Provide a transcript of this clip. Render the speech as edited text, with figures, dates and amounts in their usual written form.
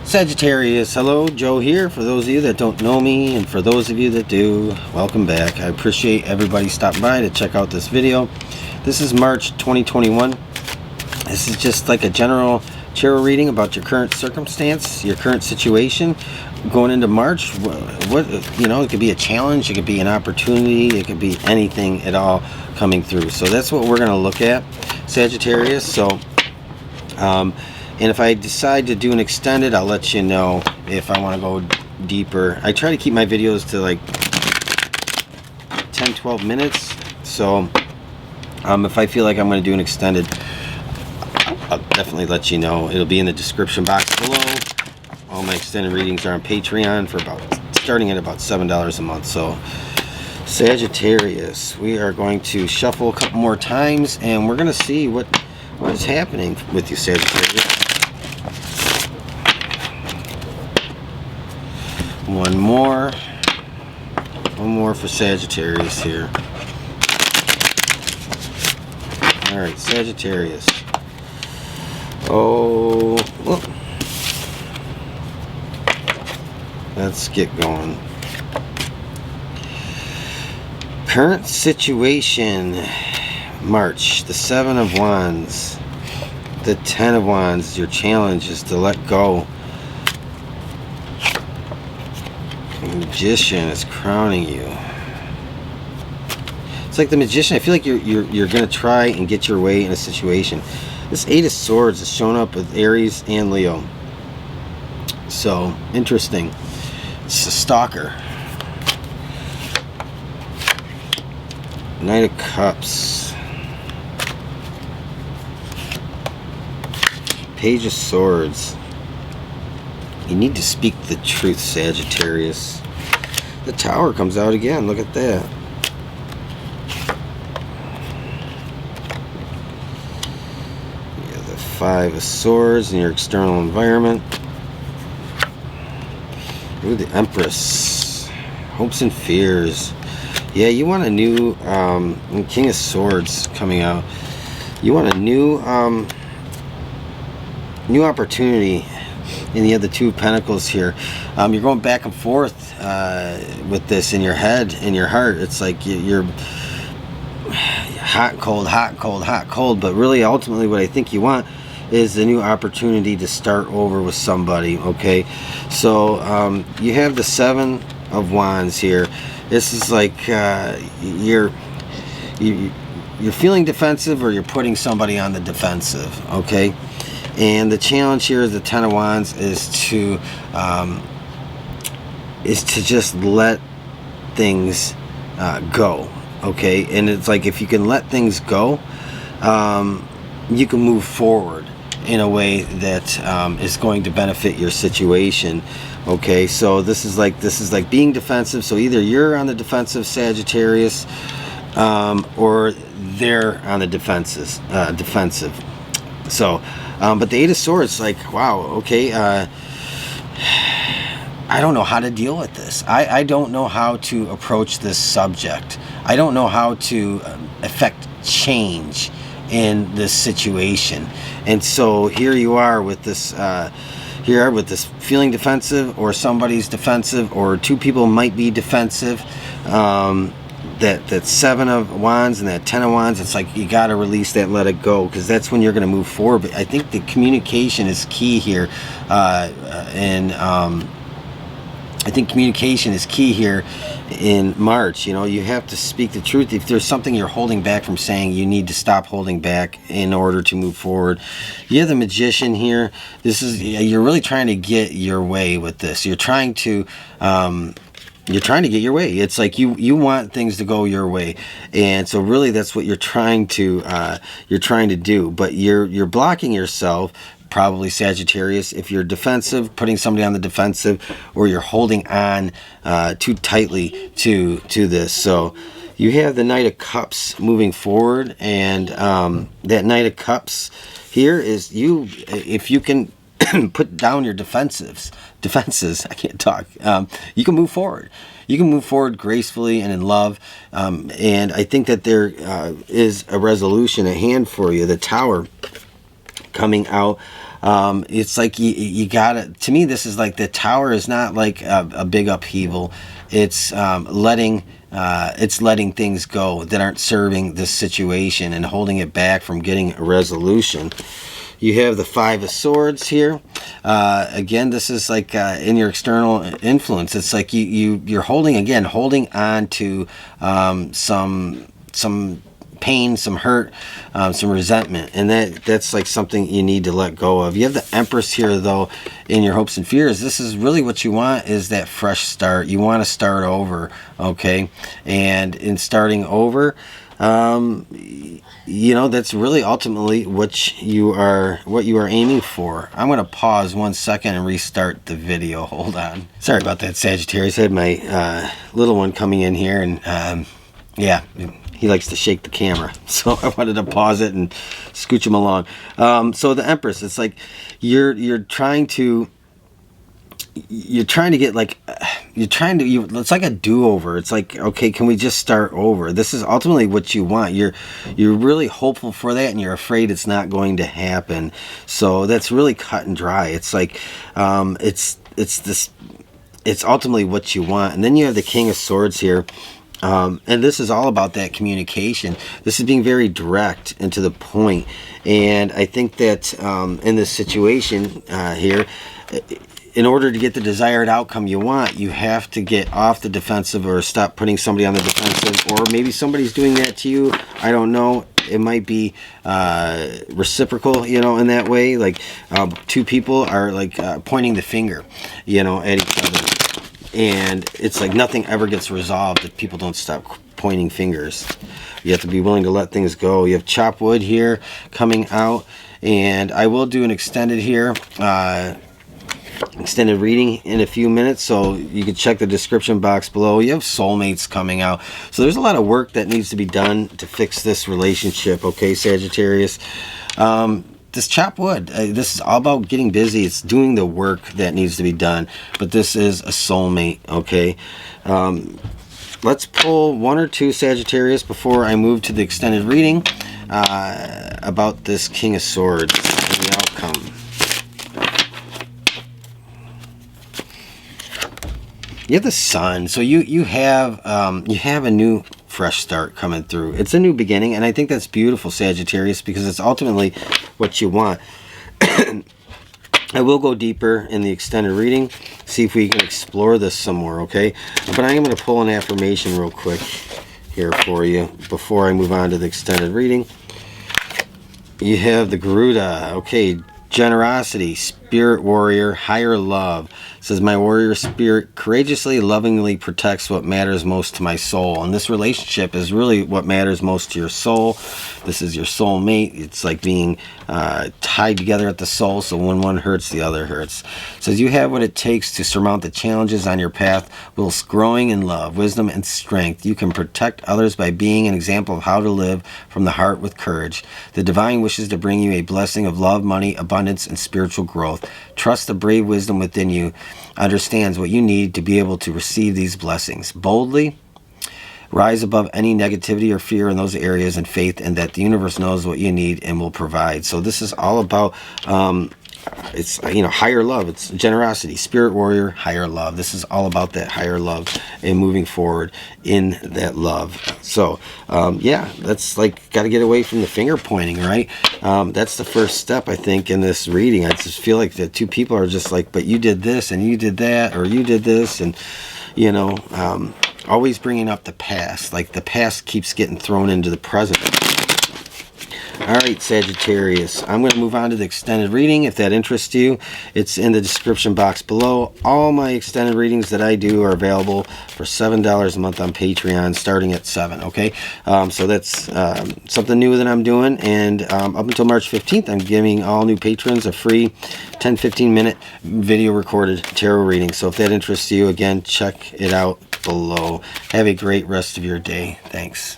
Sagittarius, hello, Joe here. For those of you that don't know me, and for those of you that do, welcome back. I appreciate everybody stopping by to check out this video. This is March 2021. This is just like a general tarot reading about your current circumstance, your current situation going into March. What you know, it could be a challenge, it could be an opportunity, it could be anything at all coming through. So that's what we're going to look at, Sagittarius. So and if I decide to do an extended, I'll let you know if I want to go deeper. I try to keep my videos to like 10-12 minutes. So if I feel like I'm going to do an extended, I'll definitely let you know. It'll be in the description box below. All my extended readings are on Patreon for starting at about $7 a month. So Sagittarius, we are going to shuffle a couple more times and we're going to see what is happening with you, Sagittarius. One more for Sagittarius here. All right, Sagittarius. Oh, whoop. Let's get going. Current situation, March, the 7 of Wands, the 10 of Wands. Your challenge is to let go. The Magician is crowning you. It's like the Magician. I feel like you're gonna try and get your way in a situation. This 8 of Swords is showing up with Aries and Leo. So interesting. It's a stalker. Knight of Cups. Page of Swords. You need to speak the truth, Sagittarius. The Tower comes out again. Look at that. Yeah, the 5 of Swords in your external environment. Ooh, the Empress. Hopes and fears. Yeah, you want a new King of Swords coming out. You want a new opportunity in the other 2 Pentacles here. You're going back and forth with this in your head, in your heart. It's like you're hot, cold, hot, cold, hot, cold. But really, ultimately, what I think you want is a new opportunity to start over with somebody. Okay, so you have the 7 of Wands here. This is like you're feeling defensive, or you're putting somebody on the defensive. Okay. And the challenge here is the 10 of Wands is to just let things go, okay? And it's like if you can let things go, you can move forward in a way that is going to benefit your situation, okay? So this is like being defensive. So either you're on the defensive, Sagittarius, or they're on the defensive. So. But the 8 of Swords, like, wow, okay, I don't know how to deal with this. I don't know how to approach this subject. I don't know how to affect change in this situation. And so here you are with this, feeling defensive, or somebody's defensive, or 2 people might be defensive. That 7 of Wands and that 10 of Wands, it's like you got to release that and let it go, because that's when you're going to move forward. But I think the communication is key here, I think communication is key here in March. You know, you have to speak the truth. If there's something you're holding back from saying, you need to stop holding back in order to move forward. You have the Magician here. You're really trying to get your way with this. You're trying to get your way. It's like you want things to go your way, and so really that's what you're trying to do. But you're blocking yourself, probably, Sagittarius, if you're defensive, putting somebody on the defensive, or you're holding on too tightly to this. So you have the Knight of Cups moving forward, and that Knight of Cups here is if you can put down your defenses, I can't talk, you can move forward. You can move forward gracefully and in love, and I think that there is a resolution at hand for you. The Tower coming out It's like you gotta, to me, this is like the tower is not like a big upheaval. It's letting things go that aren't serving this situation and holding it back from getting a resolution. You have the Five of Swords here. Again, this is like in your external influence. It's like you're holding on to some pain, some hurt, some resentment, and that's like something you need to let go of. You have the Empress here, though, in your hopes and fears. This is really what you want, is that fresh start. You want to start over, okay? And in starting over, you know, that's really ultimately what you are aiming for. I'm going to pause 1 second and restart the video. Hold on. Sorry about that, Sagittarius. I had my little one coming in here, and yeah, he likes to shake the camera, so I wanted to pause it and scooch him along. So the Empress, it's like you're trying to get like it's like a do-over. It's like, okay, can we just start over? This is ultimately what you want. You're really hopeful for that, and you're afraid it's not going to happen. So that's really cut and dry. It's like it's ultimately what you want. And then you have the King of Swords here. And this is all about that communication. This is being very direct and to the point. And I think that in this situation here, in order to get the desired outcome you want, you have to get off the defensive, or stop putting somebody on the defensive, or maybe somebody's doing that to you. I don't know. It might be reciprocal, you know, in that way. Like two people are like pointing the finger, you know, at each other. And it's like nothing ever gets resolved if people don't stop pointing fingers. You have to be willing to let things go. You have Chop Wood here coming out, and I will do an extended here, extended reading in a few minutes, so you can check the description box below. You have soulmates coming out, so there's a lot of work that needs to be done to fix this relationship, okay, Sagittarius? This Chop Wood, this is all about getting busy. It's doing the work that needs to be done, but this is a soulmate, okay? Let's pull one or two, Sagittarius, before I move to the extended reading about this King of Swords and the outcome. You have the Sun, so you have a new fresh start coming through. It's a new beginning, and I think that's beautiful, Sagittarius, because it's ultimately what you want. I will go deeper in the extended reading, see if we can explore this some more, okay? But I am going to pull an affirmation real quick here for you before I move on to the extended reading. You have the Garuda, okay, generosity, spirit warrior, higher love. It says, my warrior spirit courageously, lovingly protects what matters most to my soul. And this relationship is really what matters most to your soul. This is your soul mate. It's like being tied together at the soul, so when one hurts, the other hurts. It says, you have what it takes to surmount the challenges on your path whilst growing in love, wisdom, and strength. You can protect others by being an example of how to live from the heart with courage. The divine wishes to bring you a blessing of love, money, abundance, and spiritual growth. Trust the brave wisdom within you understands what you need to be able to receive these blessings. Boldly rise above any negativity or fear in those areas, and faith in that the universe knows what you need and will provide. So this is all about it's, you know, higher love. It's generosity, spirit warrior, higher love. This is all about that higher love and moving forward in that love. So yeah, that's like, got to get away from the finger pointing, right? That's the first step, I think, in this reading. I just feel like the two people are just like, but you did this and you did that, or you did this, and you know, always bringing up the past. Like the past keeps getting thrown into the present. All right, Sagittarius, I'm going to move on to the extended reading. If that interests you, it's in the description box below. All my extended readings that I do are available for $7 a month on Patreon, starting at $7, okay? So that's something new that I'm doing, and up until March 15th, I'm giving all new patrons a free 10-15 minute video recorded tarot reading. So if that interests you, again, check it out below. Have a great rest of your day. Thanks.